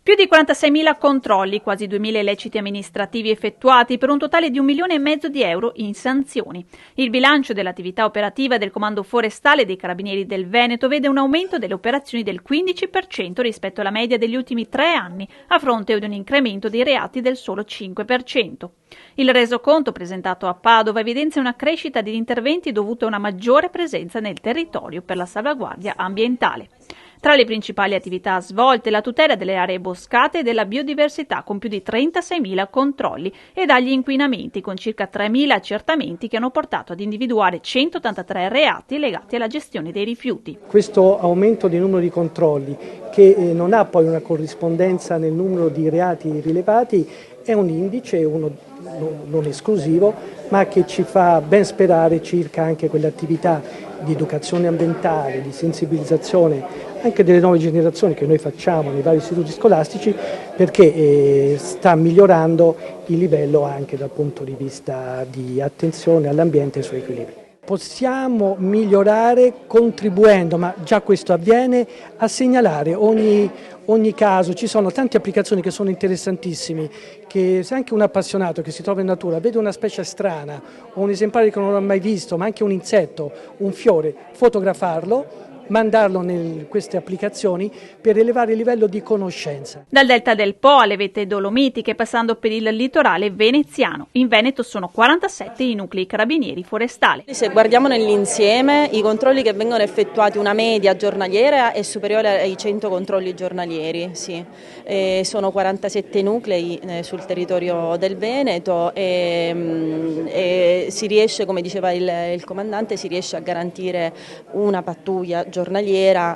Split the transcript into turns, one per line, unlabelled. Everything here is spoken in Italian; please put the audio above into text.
Più di 46.000 controlli, quasi 2.000 illeciti amministrativi effettuati per un totale di 1,5 milioni di euro in sanzioni. Il bilancio dell'attività operativa del Comando Forestale dei Carabinieri del Veneto vede un aumento delle operazioni del 15% rispetto alla media degli ultimi 3 anni, a fronte di un incremento dei reati del solo 5%. Il resoconto presentato a Padova evidenzia una crescita degli interventi dovuta a una maggiore presenza nel territorio per la salvaguardia ambientale. Tra le principali attività svolte la tutela delle aree boscate e della biodiversità con più di 36.000 controlli e dagli inquinamenti con circa 3.000 accertamenti che hanno portato ad individuare 183 reati legati alla gestione dei rifiuti.
Questo aumento di numero di controlli che non ha poi una corrispondenza nel numero di reati rilevati è un indice, uno non esclusivo, ma che ci fa ben sperare circa anche quelle attività di educazione ambientale, di sensibilizzazione anche delle nuove generazioni che noi facciamo nei vari istituti scolastici, perché sta migliorando il livello anche dal punto di vista di attenzione all'ambiente e ai suoi equilibri. Possiamo migliorare contribuendo, ma già questo avviene, a segnalare ogni caso. Ci sono tante applicazioni che sono interessantissime, che se anche un appassionato che si trova in natura vede una specie strana o un esemplare che non ha mai visto, ma anche un insetto, un fiore, fotografarlo, mandarlo in queste applicazioni per elevare il livello di conoscenza.
Dal delta del Po alle vette dolomitiche, passando per il litorale veneziano. In Veneto sono 47 i nuclei carabinieri forestali.
Se guardiamo nell'insieme, i controlli che vengono effettuati, una media giornaliera è superiore ai 100 controlli giornalieri. Sì. Sono 47 nuclei sul territorio del Veneto e si riesce, come diceva il comandante, si riesce a garantire una pattuglia giornaliera